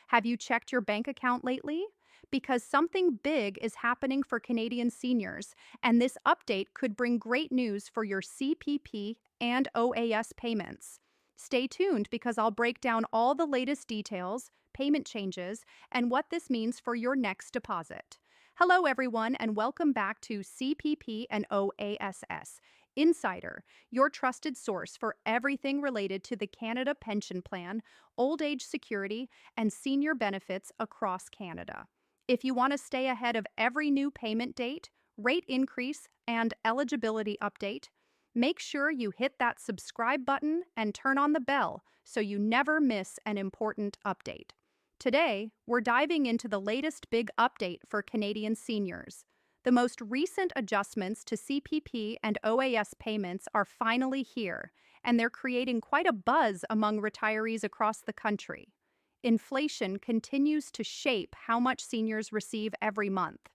Have you checked your bank account lately? Because something big is happening for Canadian seniors, and this update could bring great news for your CPP and OAS payments. Stay tuned because I'll break down all the latest details, payment changes, and what this means for your next deposit. Hello, everyone, and welcome back to CPP and OASS Insider, your trusted source for everything related to the Canada Pension Plan, old age security, and senior benefits across Canada. If you want to stay ahead of every new payment date, rate increase, and eligibility update, make sure you hit that subscribe button and turn on the bell so you never miss an important update. Today, we're diving into the latest big update for Canadian seniors. The most recent adjustments to CPP and OAS payments are finally here, and they're creating quite a buzz among retirees across the country. Inflation continues to shape how much seniors receive every month.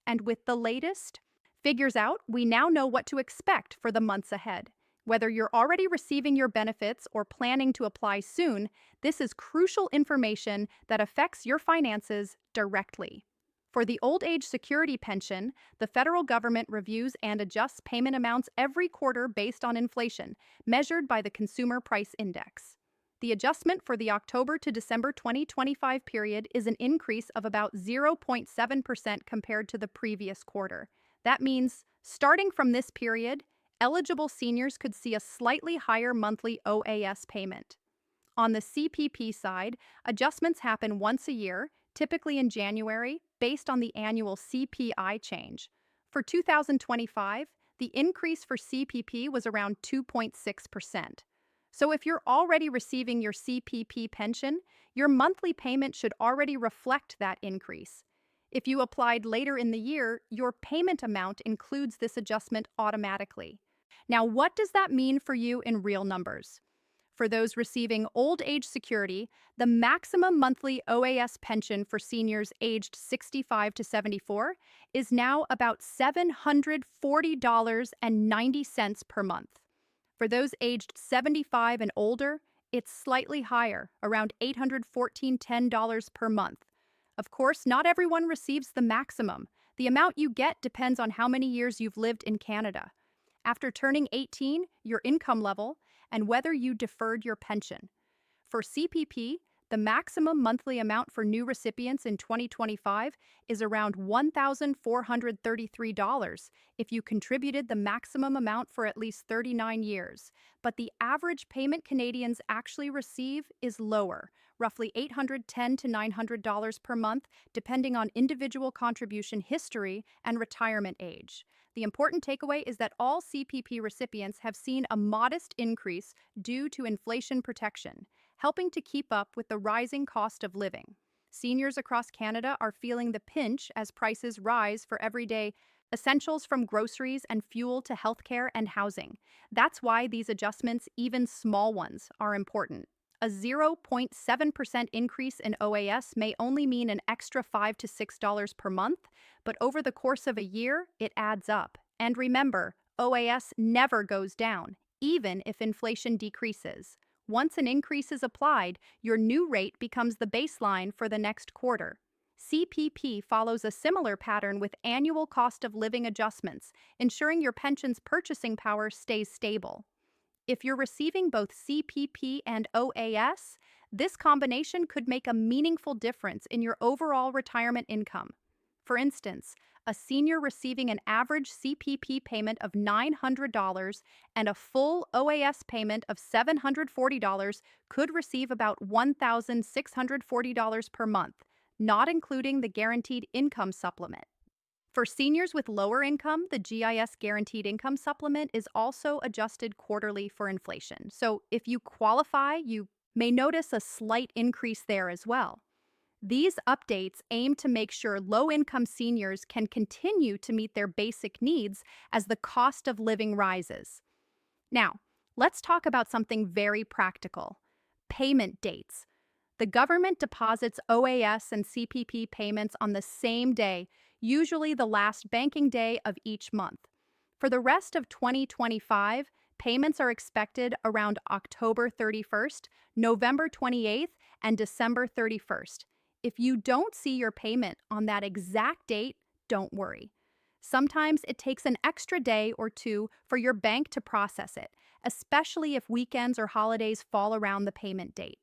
And with the latest figures out, we now know what to expect for the months ahead. Whether you're already receiving your benefits or planning to apply soon, this is crucial information that affects your finances directly. For the old age security pension, the federal government reviews and adjusts payment amounts every quarter based on inflation, measured by the Consumer Price Index. The adjustment for the October to December 2025 period is an increase of about 0.7% compared to the previous quarter. That means, starting from this period, eligible seniors could see a slightly higher monthly OAS payment. On the CPP side, adjustments happen once a year, typically in January, based on the annual CPI change. For 2025, the increase for CPP was around 2.6%. So if you're already receiving your CPP pension, your monthly payment should already reflect that increase. If you applied later in the year, your payment amount includes this adjustment automatically. Now, what does that mean for you in real numbers? For those receiving old age security, the maximum monthly OAS pension for seniors aged 65 to 74 is now about $740.90 per month. For those aged 75 and older, it's slightly higher, around $814.10 per month. Of course, not everyone receives the maximum. The amount you get depends on how many years you've lived in Canada. After turning 18, your income level, and whether you deferred your pension. For CPP, the maximum monthly amount for new recipients in 2025 is around $1,433 if you contributed the maximum amount for at least 39 years. But the average payment Canadians actually receive is lower, roughly $810 to $900 per month, depending on individual contribution history and retirement age. The important takeaway is that all CPP recipients have seen a modest increase due to inflation protection, helping to keep up with the rising cost of living. Seniors across Canada are feeling the pinch as prices rise for everyday essentials from groceries and fuel to healthcare and housing. That's why these adjustments, even small ones, are important. A 0.7% increase in OAS may only mean an extra $5 to $6 per month, but over the course of a year, it adds up. And remember, OAS never goes down, even if inflation decreases. Once an increase is applied, your new rate becomes the baseline for the next quarter. CPP follows a similar pattern with annual cost of living adjustments, ensuring your pension's purchasing power stays stable. If you're receiving both CPP and OAS, this combination could make a meaningful difference in your overall retirement income. For instance, a senior receiving an average CPP payment of $900 and a full OAS payment of $740 could receive about $1,640 per month, not including the guaranteed income supplement. For seniors with lower income, the GIS Guaranteed Income Supplement is also adjusted quarterly for inflation. So if you qualify, you may notice a slight increase there as well. These updates aim to make sure low-income seniors can continue to meet their basic needs as the cost of living rises. Now, let's talk about something very practical: payment dates. The government deposits OAS and CPP payments on the same day, usually the last banking day of each month. For the rest of 2025, payments are expected around October 31st, November 28th, and December 31st. If you don't see your payment on that exact date, don't worry. Sometimes it takes an extra day or two for your bank to process it, especially if weekends or holidays fall around the payment date.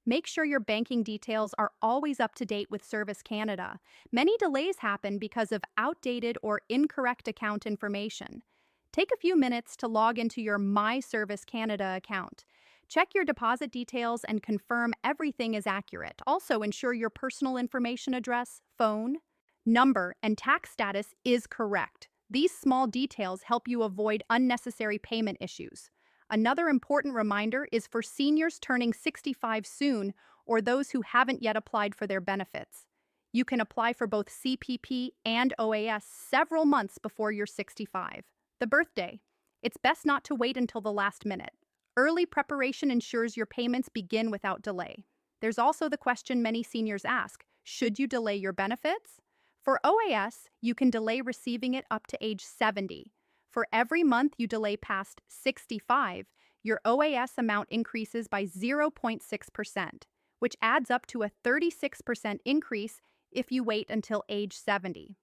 Make sure your banking details are always up to date with Service Canada. Many delays happen because of outdated or incorrect account information. Take a few minutes to log into your My Service Canada account. Check your deposit details and confirm everything is accurate. Also, ensure your personal information address, phone, number, and tax status is correct. These small details help you avoid unnecessary payment issues. Another important reminder is for seniors turning 65 soon or those who haven't yet applied for their benefits. You can apply for both CPP and OAS several months before you're 65. The birthday. It's best not to wait until the last minute. Early preparation ensures your payments begin without delay. There's also the question many seniors ask, should you delay your benefits? For OAS, you can delay receiving it up to age 70. For every month you delay past 65, your OAS amount increases by 0.6%, which adds up to a 36% increase if you wait until age 70.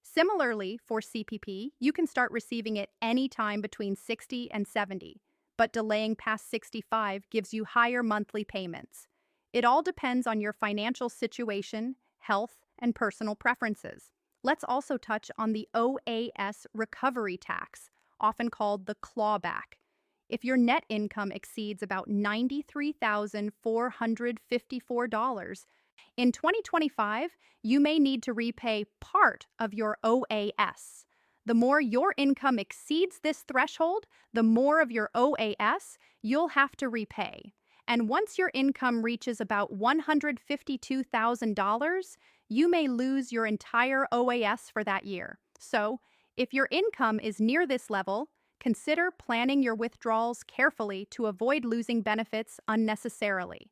Similarly, for CPP, you can start receiving it anytime between 60 and 70, but delaying past 65 gives you higher monthly payments. It all depends on your financial situation, health, and personal preferences. Let's also touch on the OAS recovery tax, often called the clawback. If your net income exceeds about $93,454, in 2025, you may need to repay part of your OAS. The more your income exceeds this threshold, the more of your OAS you'll have to repay. And once your income reaches about $152,000, you may lose your entire OAS for that year. So, if your income is near this level, consider planning your withdrawals carefully to avoid losing benefits unnecessarily.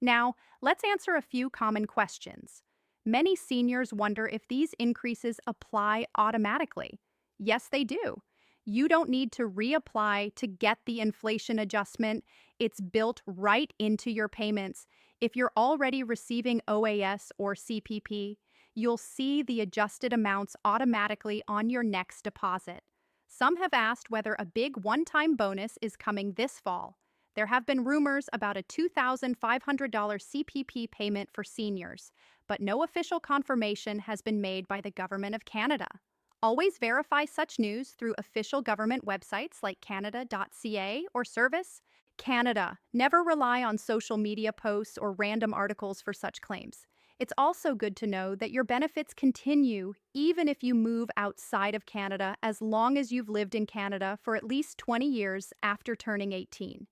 Now, let's answer a few common questions. Many seniors wonder if these increases apply automatically. Yes, they do. You don't need to reapply to get the inflation adjustment. It's built right into your payments. If you're already receiving OAS or CPP, you'll see the adjusted amounts automatically on your next deposit. Some have asked whether a big one-time bonus is coming this fall. There have been rumors about a $2,500 CPP payment for seniors, but no official confirmation has been made by the Government of Canada. Always verify such news through official government websites like canada.ca or Service Canada. Never rely on social media posts or random articles for such claims. It's also good to know that your benefits continue even if you move outside of Canada as long as you've lived in Canada for at least 20 years after turning 18.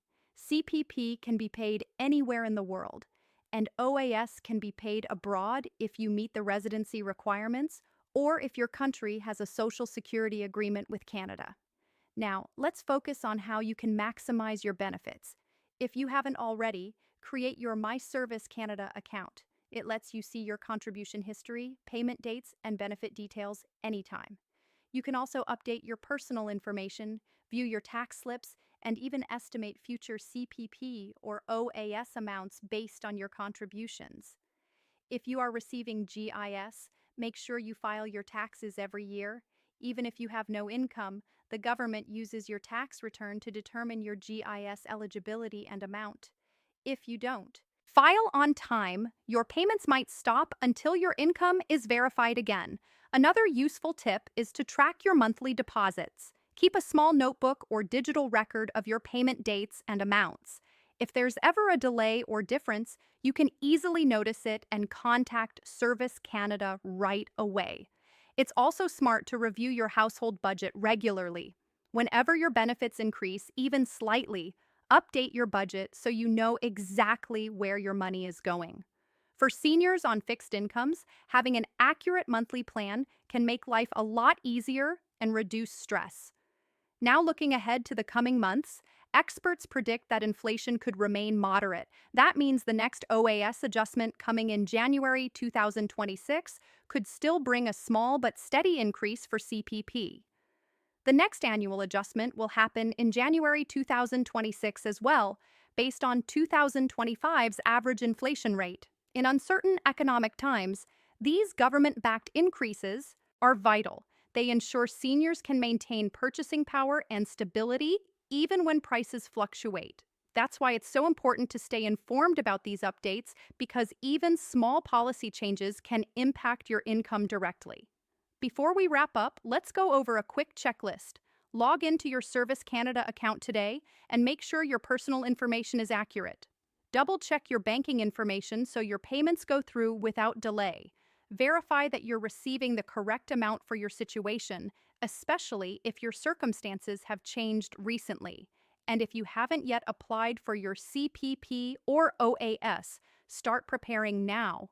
CPP can be paid anywhere in the world, and OAS can be paid abroad if you meet the residency requirements or if your country has a social security agreement with Canada. Now, let's focus on how you can maximize your benefits. If you haven't already, create your My Service Canada account. It lets you see your contribution history, payment dates, and benefit details anytime. You can also update your personal information, view your tax slips, and even estimate future CPP or OAS amounts based on your contributions. If you are receiving GIS, make sure you file your taxes every year. Even if you have no income, the government uses your tax return to determine your GIS eligibility and amount. If you don't file on time, your payments might stop until your income is verified again. Another useful tip is to track your monthly deposits. Keep a small notebook or digital record of your payment dates and amounts. If there's ever a delay or difference, you can easily notice it and contact Service Canada right away. It's also smart to review your household budget regularly. Whenever your benefits increase, even slightly, update your budget so you know exactly where your money is going. For seniors on fixed incomes, having an accurate monthly plan can make life a lot easier and reduce stress. Now, looking ahead to the coming months, experts predict that inflation could remain moderate. That means the next OAS adjustment coming in January 2026 could still bring a small but steady increase for CPP. The next annual adjustment will happen in January 2026 as well, based on 2025's average inflation rate. In uncertain economic times, these government backed increases are vital. They ensure seniors can maintain purchasing power and stability even when prices fluctuate. That's why it's so important to stay informed about these updates because even small policy changes can impact your income directly. Before we wrap up, let's go over a quick checklist. Log into your Service Canada account today and make sure your personal information is accurate. Double check your banking information so your payments go through without delay. Verify that you're receiving the correct amount for your situation, especially if your circumstances have changed recently. And if you haven't yet applied for your CPP or OAS, start preparing now.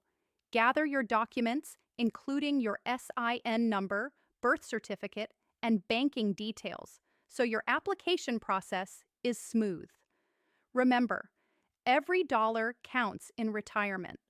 Gather your documents, including your SIN number, birth certificate, and banking details, so your application process is smooth. Remember, every dollar counts in retirement.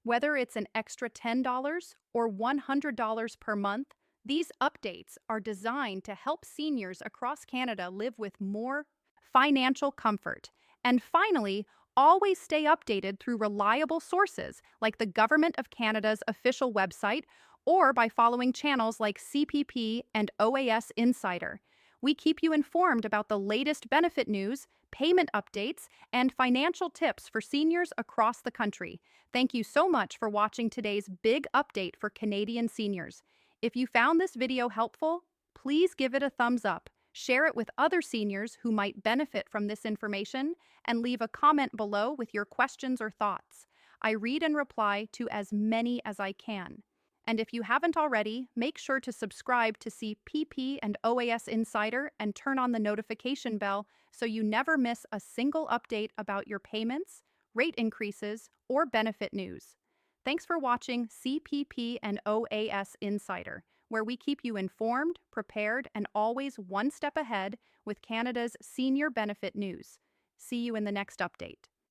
Whether it's an extra $10 or $100 per month, these updates are designed to help seniors across Canada live with more financial comfort. And finally, always stay updated through reliable sources like the Government of Canada's official website or by following channels like CPP and OAS Insider. We keep you informed about the latest benefit news, payment updates, and financial tips for seniors across the country. Thank you so much for watching today's big update for Canadian seniors. If you found this video helpful, please give it a thumbs up, share it with other seniors who might benefit from this information, and leave a comment below with your questions or thoughts. I read and reply to as many as I can. And if you haven't already, make sure to subscribe to see PP and OAS Insider and turn on the notification bell so you never miss a single update about your payments, rate increases, or benefit news. Thanks for watching CPP and OAS Insider, where we keep you informed, prepared, and always one step ahead with Canada's senior benefit news. See you in the next update.